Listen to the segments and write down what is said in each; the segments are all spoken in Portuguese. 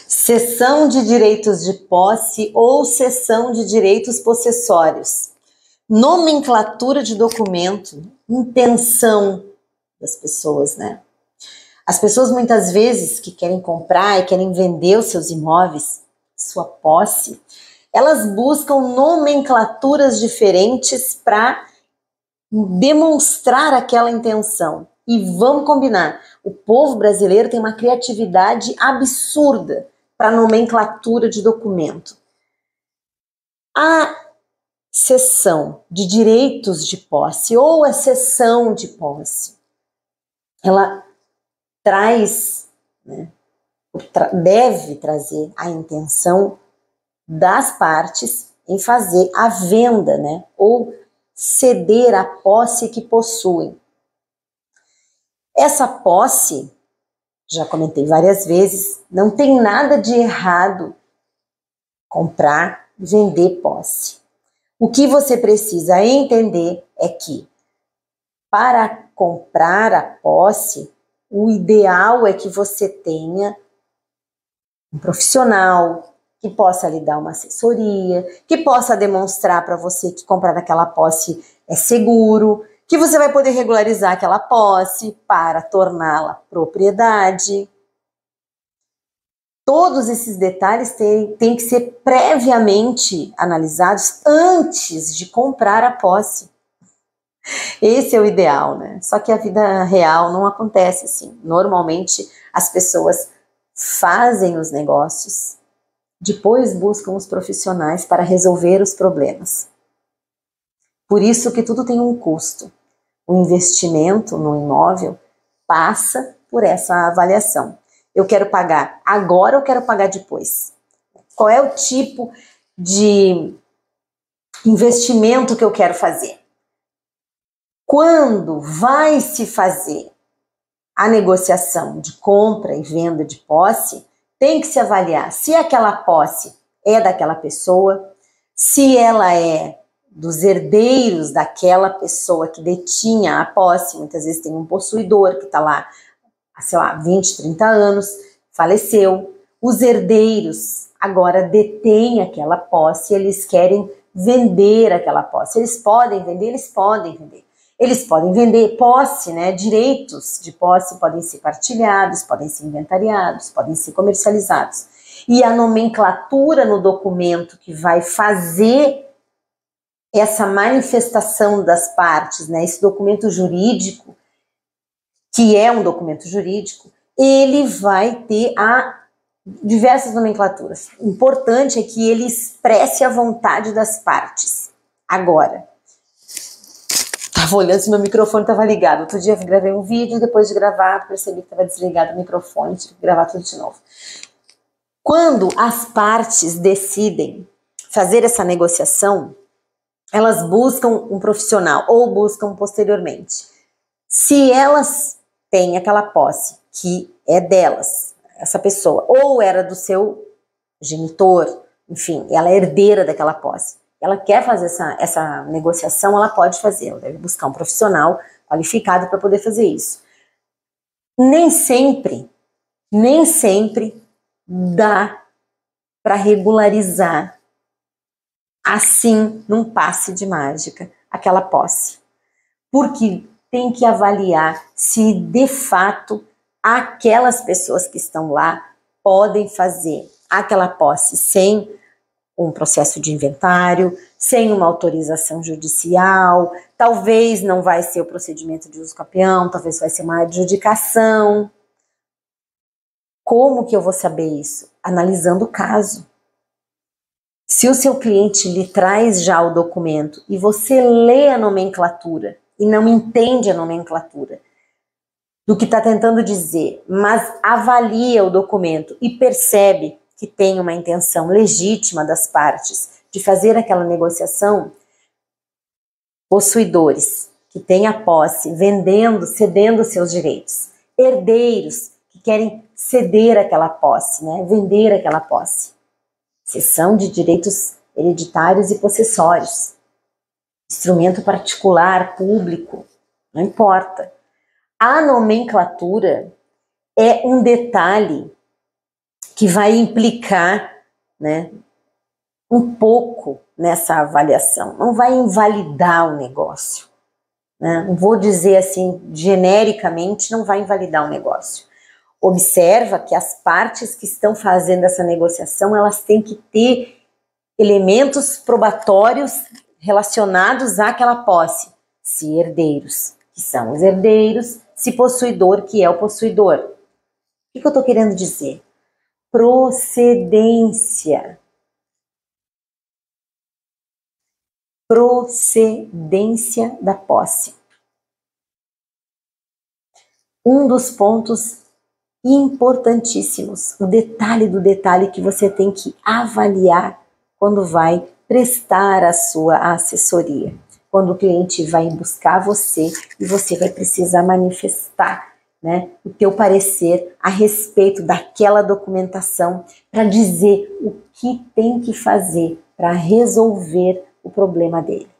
Cessão de direitos de posse ou cessão de direitos possessórios. Nomenclatura de documento, intenção das pessoas, né? As pessoas muitas vezes que querem comprar e querem vender os seus imóveis, sua posse, elas buscam nomenclaturas diferentes para demonstrar aquela intenção. E vamos combinar, o povo brasileiro tem uma criatividade absurda para nomenclatura de documento. A cessão de direitos de posse ou a cessão de posse, ela traz, né, deve trazer a intenção das partes em fazer a venda, né, ou ceder a posse que possuem. Essa posse, já comentei várias vezes, não tem nada de errado comprar, vender posse. O que você precisa entender é que para comprar a posse, o ideal é que você tenha um profissional que possa lhe dar uma assessoria, que possa demonstrar para você que comprar aquela posse é seguro, que você vai poder regularizar aquela posse para torná-la propriedade. Todos esses detalhes têm que ser previamente analisados antes de comprar a posse. Esse é o ideal, né? Só que a vida real não acontece assim. Normalmente as pessoas fazem os negócios, depois buscam os profissionais para resolver os problemas. Por isso que tudo tem um custo. O investimento no imóvel passa por essa avaliação. Eu quero pagar agora ou quero pagar depois? Qual é o tipo de investimento que eu quero fazer? Quando vai se fazer a negociação de compra e venda de posse, tem que se avaliar se aquela posse é daquela pessoa, se ela é dos herdeiros daquela pessoa que detinha a posse. Muitas vezes tem um possuidor que está lá há, sei lá, 20, 30 anos, faleceu. Os herdeiros agora detêm aquela posse, eles querem vender aquela posse. Eles podem vender, eles podem vender. Eles podem vender posse, né? Direitos de posse podem ser partilhados, podem ser inventariados, podem ser comercializados. E a nomenclatura no documento que vai fazer essa manifestação das partes, né? Esse documento jurídico, que é um documento jurídico, ele vai ter diversas nomenclaturas. O importante é que ele expresse a vontade das partes. Agora, estava olhando se meu microfone estava ligado. Outro dia eu gravei um vídeo, depois de gravar percebi que estava desligado o microfone, tive que gravar tudo de novo. Quando as partes decidem fazer essa negociação, elas buscam um profissional ou buscam posteriormente. Se elas têm aquela posse que é delas, essa pessoa, ou era do seu genitor, enfim, ela é herdeira daquela posse, ela quer fazer essa negociação, ela pode fazer, ela deve buscar um profissional qualificado para poder fazer isso. Nem sempre dá para regularizar assim, num passe de mágica, aquela posse. Porque tem que avaliar se de fato aquelas pessoas que estão lá podem fazer aquela posse sem um processo de inventário, sem uma autorização judicial, talvez não vai ser o procedimento de uso capião, talvez vai ser uma adjudicação. Como que eu vou saber isso? Analisando o caso. Se o seu cliente lhe traz já o documento e você lê a nomenclatura e não entende a nomenclatura do que está tentando dizer, mas avalia o documento e percebe que tem uma intenção legítima das partes de fazer aquela negociação, possuidores que têm a posse, vendendo, cedendo seus direitos, herdeiros que querem ceder aquela posse, né, vender aquela posse, cessão de direitos hereditários e possessórios, instrumento particular, público, não importa. A nomenclatura, é um detalhe que vai implicar, né, um pouco nessa avaliação. Não vai invalidar o negócio, né? Não vou dizer assim, genericamente, não vai invalidar o negócio. Observa que as partes que estão fazendo essa negociação, elas têm que ter elementos probatórios relacionados àquela posse. Se herdeiros, que são os herdeiros, se possuidor, que é o possuidor. O que eu estou querendo dizer? Procedência. Procedência da posse. Um dos pontos importantíssimos, o detalhe do detalhe que você tem que avaliar quando vai prestar a sua assessoria. Quando o cliente vai buscar você e você vai precisar manifestar, né, o teu parecer a respeito daquela documentação para dizer o que tem que fazer para resolver o problema dele.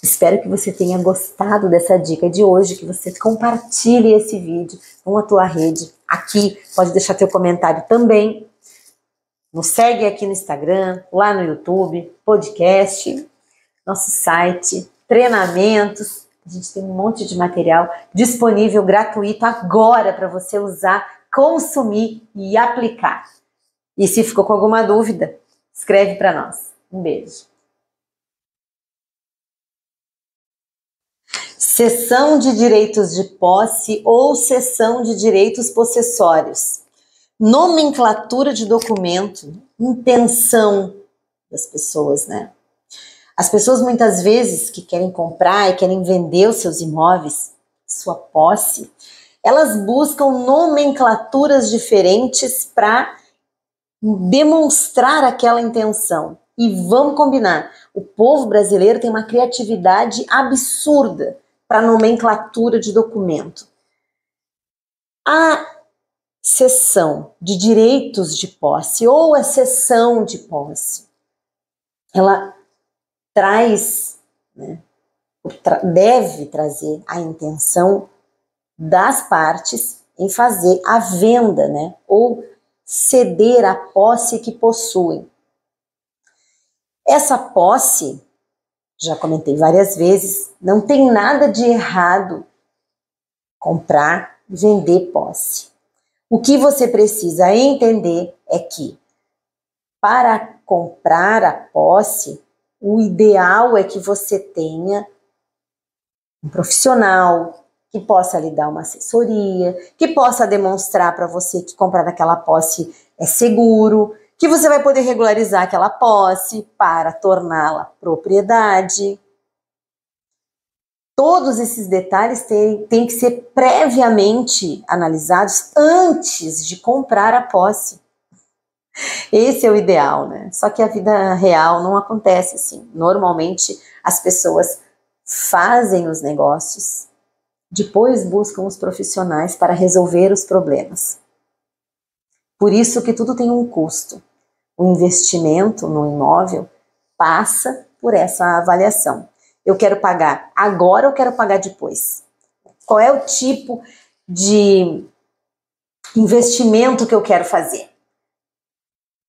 Espero que você tenha gostado dessa dica de hoje, que você compartilhe esse vídeo com a tua rede. Aqui, pode deixar teu comentário também. Nos segue aqui no Instagram, lá no YouTube, podcast, nosso site, treinamentos. A gente tem um monte de material disponível, gratuito, agora para você usar, consumir e aplicar. E se ficou com alguma dúvida, escreve para nós. Um beijo. Cessão de direitos de posse ou cessão de direitos possessórios. Nomenclatura de documento, intenção das pessoas, né? As pessoas muitas vezes que querem comprar e querem vender os seus imóveis, sua posse, elas buscam nomenclaturas diferentes para demonstrar aquela intenção. E vamos combinar, o povo brasileiro tem uma criatividade absurda para nomenclatura de documento. A cessão de direitos de posse ou a cessão de posse, ela traz, né, deve trazer a intenção das partes em fazer a venda, né, ou ceder a posse que possuem. Essa posse, já comentei várias vezes, não tem nada de errado comprar, vender posse. O que você precisa entender é que para comprar a posse, o ideal é que você tenha um profissional que possa lhe dar uma assessoria, que possa demonstrar para você que comprar aquela posse é seguro, que você vai poder regularizar aquela posse para torná-la propriedade. Todos esses detalhes têm que ser previamente analisados antes de comprar a posse. Esse é o ideal, né? Só que a vida real não acontece assim. Normalmente as pessoas fazem os negócios, depois buscam os profissionais para resolver os problemas. Por isso que tudo tem um custo. O investimento no imóvel passa por essa avaliação. Eu quero pagar agora ou quero pagar depois? Qual é o tipo de investimento que eu quero fazer?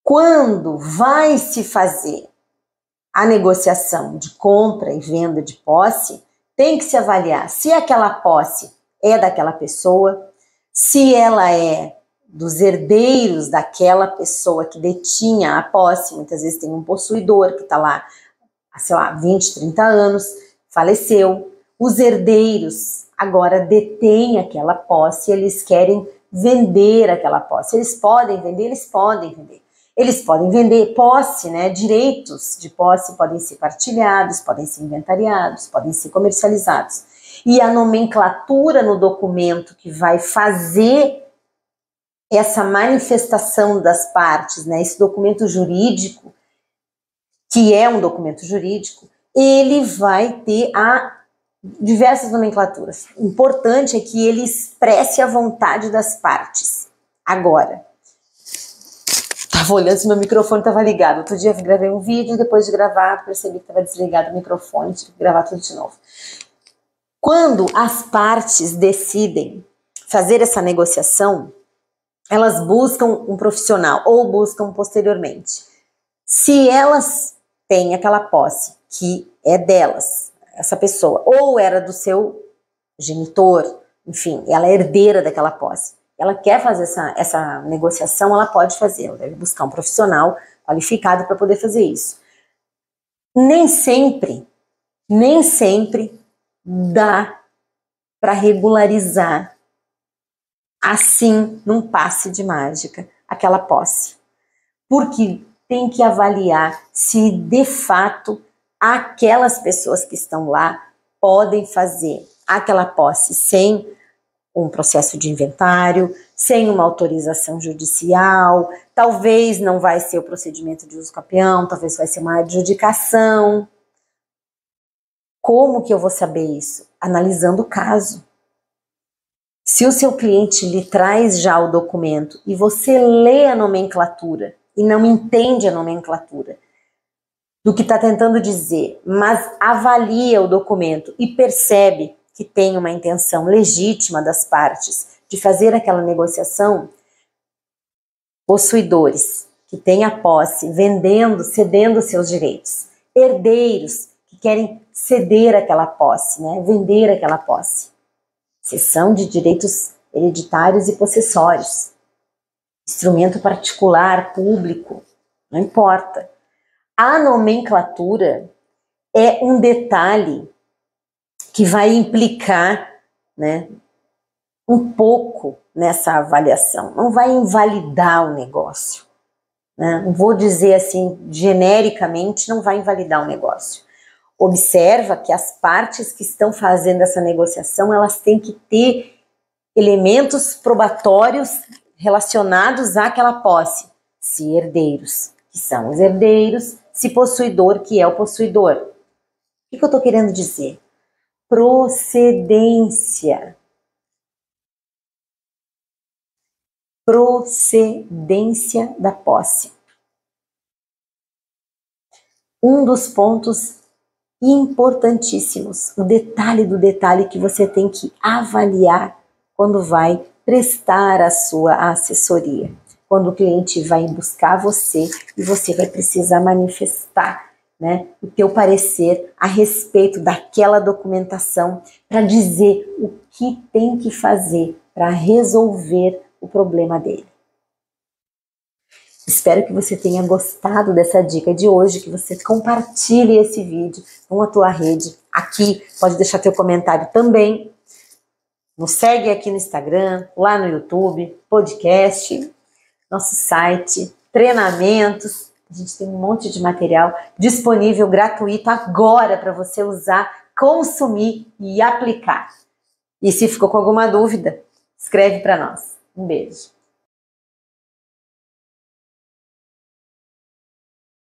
Quando vai se fazer a negociação de compra e venda de posse, tem que se avaliar se aquela posse é daquela pessoa, se ela é dos herdeiros daquela pessoa que detinha a posse. Muitas vezes tem um possuidor que está lá há, sei lá, 20, 30 anos, faleceu. Os herdeiros agora detêm aquela posse, eles querem vender aquela posse. Eles podem vender, eles podem vender. Eles podem vender posse, né? Direitos de posse podem ser partilhados, podem ser inventariados, podem ser comercializados. E a nomenclatura no documento que vai fazer essa manifestação das partes, né? Esse documento jurídico, que é um documento jurídico, ele vai ter diversas nomenclaturas. O importante é que ele expresse a vontade das partes. Agora, estava olhando se meu microfone estava ligado. Outro dia eu gravei um vídeo, depois de gravar, percebi que estava desligado o microfone, tive que gravar tudo de novo. Quando as partes decidem fazer essa negociação, elas buscam um profissional ou buscam posteriormente. Se elas têm aquela posse que é delas, essa pessoa, ou era do seu genitor, enfim, ela é herdeira daquela posse, ela quer fazer essa negociação, ela pode fazer, ela deve buscar um profissional qualificado para poder fazer isso. Nem sempre dá para regularizar assim, num passe de mágica, aquela posse. Porque tem que avaliar se de fato aquelas pessoas que estão lá podem fazer aquela posse sem um processo de inventário, sem uma autorização judicial, talvez não vai ser o procedimento de uso capião, talvez vai ser uma adjudicação. Como que eu vou saber isso? Analisando o caso. Se o seu cliente lhe traz já o documento e você lê a nomenclatura e não entende a nomenclatura do que está tentando dizer, mas avalia o documento e percebe que tem uma intenção legítima das partes de fazer aquela negociação, possuidores que têm a posse, vendendo, cedendo seus direitos, herdeiros que querem ceder aquela posse, né, vender aquela posse, cessão de direitos hereditários e possessórios, instrumento particular, público, não importa. A nomenclatura é um detalhe que vai implicar, né, um pouco nessa avaliação. Não vai invalidar o negócio, né? Não vou dizer assim, genericamente, não vai invalidar o negócio. Observa que as partes que estão fazendo essa negociação, elas têm que ter elementos probatórios relacionados àquela posse. Se herdeiros, que são os herdeiros, se possuidor, que é o possuidor. O que eu estou querendo dizer? Procedência. Procedência da posse. Um dos pontos importantíssimos, o detalhe do detalhe que você tem que avaliar quando vai prestar a sua assessoria. Quando o cliente vai buscar você e você vai precisar manifestar, né, o teu parecer a respeito daquela documentação para dizer o que tem que fazer para resolver o problema dele. Espero que você tenha gostado dessa dica de hoje, que você compartilhe esse vídeo com a tua rede. Aqui, pode deixar teu comentário também. Nos segue aqui no Instagram, lá no YouTube, podcast, nosso site, treinamentos. A gente tem um monte de material disponível, gratuito, agora para você usar, consumir e aplicar. E se ficou com alguma dúvida, escreve para nós. Um beijo.